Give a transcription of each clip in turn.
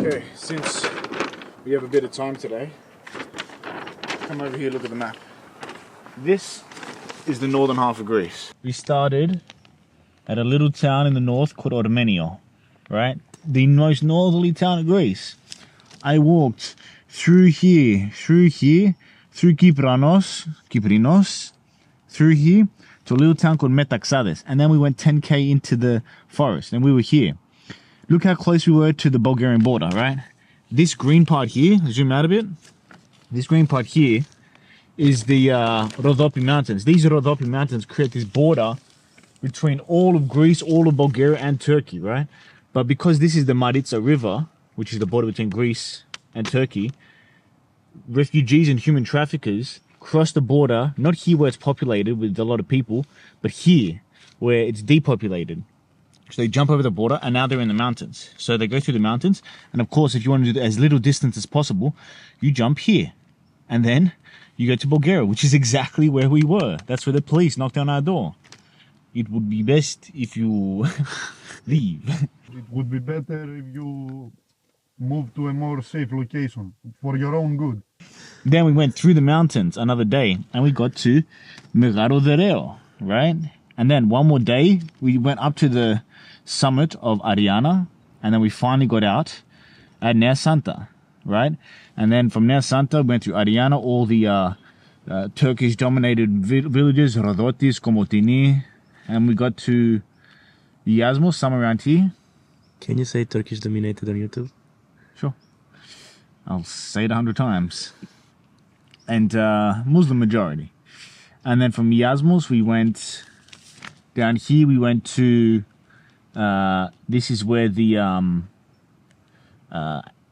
Okay, since we have a bit of time today, come over here, look at the map. This is the northern half of Greece. We started at a little town in the north called Ormenio, right? The most northerly town of Greece. I walked through here, through Kyprinos, through here to a little town called Metaxades, and then we went 10k into the forest, and we were here. Look how close we were to the Bulgarian border, right? This green part here, zoom out a bit. This green part here is the Rhodope Mountains. These Rhodope Mountains create this border between all of Greece, all of Bulgaria, and Turkey, right? But because this is the Maritsa River, which is the border between Greece and Turkey, refugees and human traffickers cross the border, not here where it's populated with a lot of people, but here where it's depopulated. So they jump over the border and now they're in the mountains. So they go through the mountains, and of course, if you want to do as little distance as possible, you jump here. And then you go to Bulgaria, which is exactly where we were. That's where the police knocked on our door. It would be best if you leave. It would be better if you move to a more safe location for your own good. Then we went through the mountains another day and we got to Megaro de Reo, right? And then one more day, we went up to the summit of Ariana, and then we finally got out at Nea Santa, right? And then from Nea Santa, we went to Ariana, all the Turkish-dominated villages, Rhodotis, Komotini, and we got to Yasmos, somewhere around here. Can you say Turkish dominated on YouTube? Sure. I'll say it 100 times. And Muslim majority. And then from Yasmos, we went down here. We went to, this is where the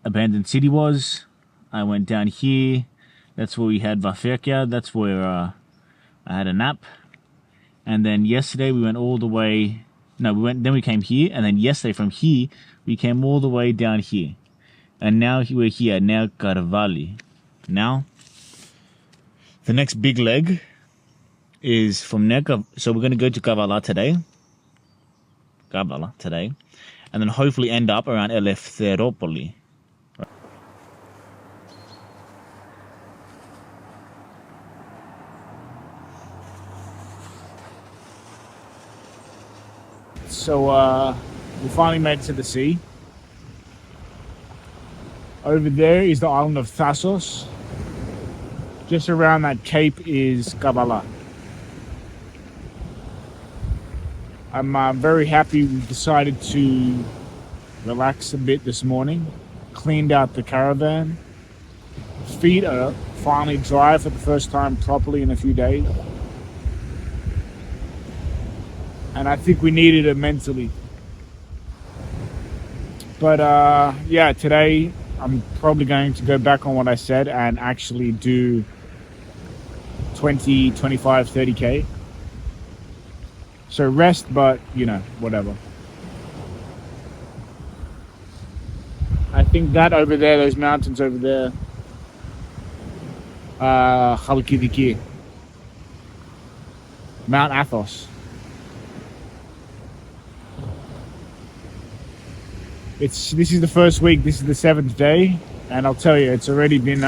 abandoned city was. I went down here. That's where we had Vaferkia. That's where I had a nap. And then yesterday we went all the way, then we came here. And then yesterday from here, we came all the way down here. And now we're here at Nea Carvali. Now, the next big leg is from Nea, so we're going to go to Kavala today. And then hopefully end up around Eleftheropoli. So we finally made it to the sea. Over there is the island of Thassos. Just around that cape is Kavala. I'm very happy we decided to relax a bit this morning. Cleaned out the caravan. Feet are finally dry for the first time properly in a few days. And I think we needed it mentally. But yeah, today I'm probably going to go back on what I said and actually do 20, 25, 30k. So rest, but you know, whatever. I think that over there, those mountains over there, Chalkidiki, Mount Athos. This is the first week, this is the 7th day, and I'll tell you, it's already been,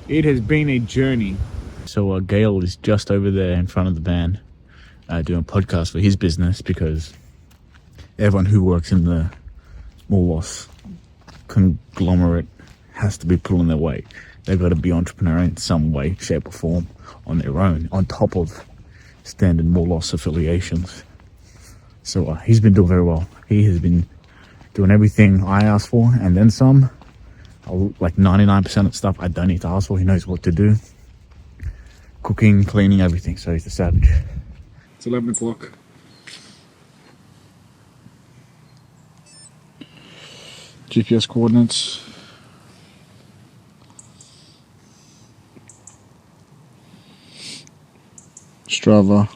it has been a journey. So Gail is just over there in front of the van, doing a podcast for his business, because everyone who works in the Moulos conglomerate has to be pulling their weight. They've got to be entrepreneur in some way, shape or form on their own, on top of standard Moulos affiliations. So he's been doing very well. He has been doing everything I asked for and then some. Like 99% of stuff I don't need to ask for. He knows what to do. Cooking, cleaning, everything. So he's a savage. It's 11 o'clock. GPS coordinates. Strava.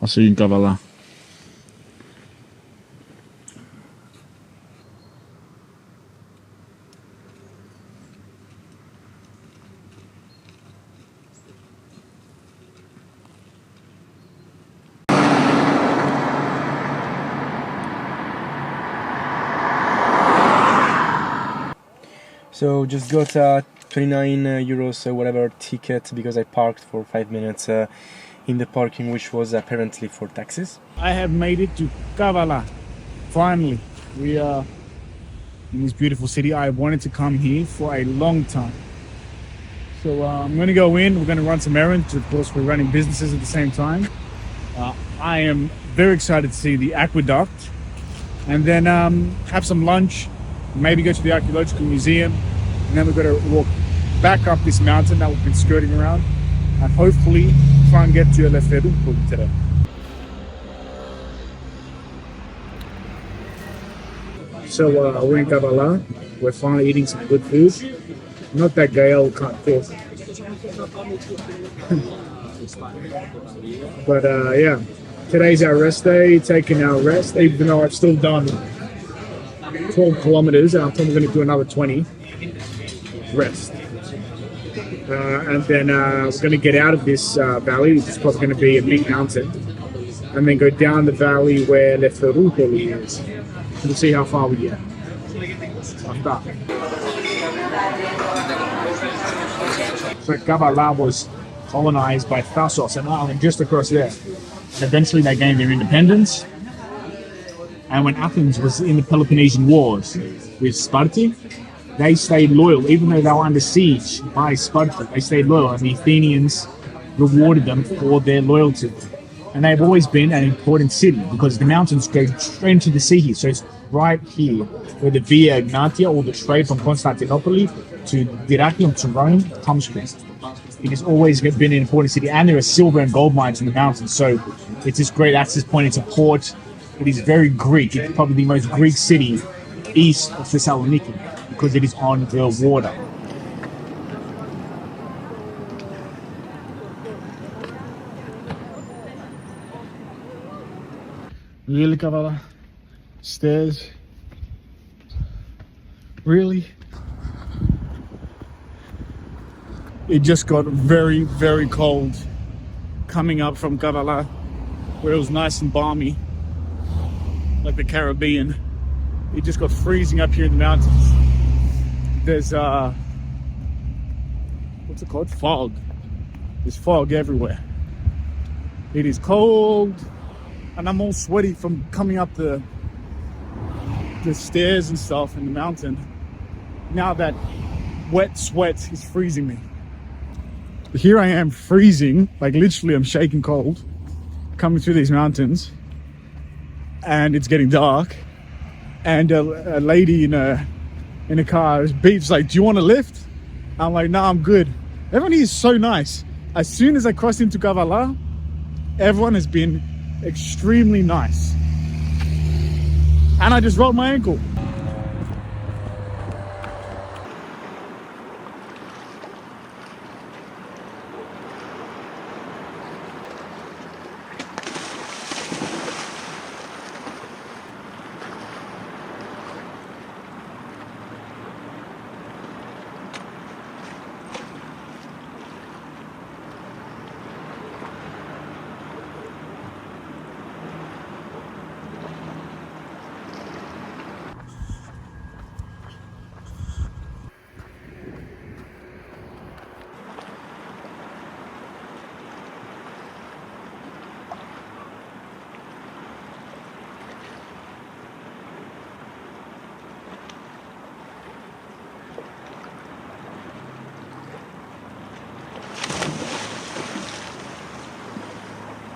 I'll see you in Kavala. So just got a 29 euros whatever ticket because I parked for 5 minutes in the parking, which was apparently for taxes. I have made it to Kavala. Finally, we are in this beautiful city. I wanted to come here for a long time. So I'm going to go in. We're going to run some errands. Of course, we're running businesses at the same time. I am very excited to see the Aqueduct, and then have some lunch, maybe go to the Archaeological Museum, and then we're going to walk back up this mountain that we've been skirting around, and hopefully try and get to Eleftheroupoli today. So we're in Kavala. We're finally eating some good food. Not that Gael can't cook. But yeah, today's our rest day, taking our rest, even though I've still done 12 kilometers and I'm probably going to do another 20. Rest. And then we're going to get out of this valley, which is probably going to be a big mountain, and then go down the valley where Eleftheroupoli is. We'll see how far we get. So Kavala was colonized by Thasos, an island just across there. And eventually they gained their independence. And when Athens was in the Peloponnesian Wars with Sparta, they stayed loyal, even though they were under siege by Sparta. They stayed loyal, and the Athenians rewarded them for their loyalty. And they've always been an important city because the mountains go straight into the sea here. So it's right here where the Via Egnatia, or the trade from Constantinople to Dyrrhachium to Rome, comes from. It has always been an important city, and there are silver and gold mines in the mountains. So it's this great access point. It's a port. It is very Greek. It's probably the most Greek city east of Thessaloniki because it is on the water. Really, Kavala? Stairs? Really? It just got very, very cold coming up from Kavala, where it was nice and balmy, like the Caribbean. It just got freezing up here in the mountains. There's what's it called? Fog. There's fog everywhere. It is cold, and I'm all sweaty from coming up the stairs and stuff in the mountain. Now that wet sweat is freezing me. Here I am freezing, like literally I'm shaking cold, coming through these mountains, and it's getting dark, and a lady in a car beeps like, "Do you want a lift?" I'm like, "Nah, I'm good." Everyone here is so nice. As soon as I crossed into Kavala, everyone has been extremely nice. And I just rolled my ankle.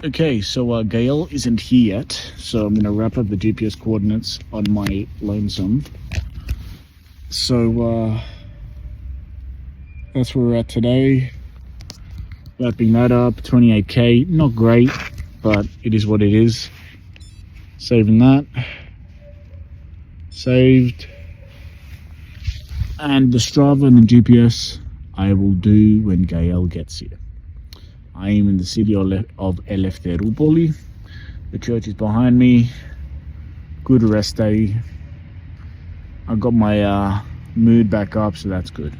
Okay, so Gael isn't here yet, so I'm going to wrap up the GPS coordinates on my lonesome. So that's where we're at today. Wrapping that up, 28k, not great, but it is what it is. Saving that. Saved. And the Strava and the GPS I will do when Gael gets here. I am in the city of Eleftheroupoli. The church is behind me. Good rest day. I got my mood back up, so that's good.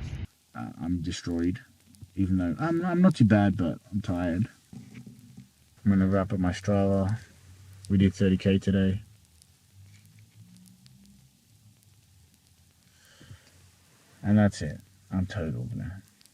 I'm destroyed, even though I'm not too bad, but I'm tired. I'm gonna wrap up my Strava. We did 30k today. And that's it. I'm totaled now.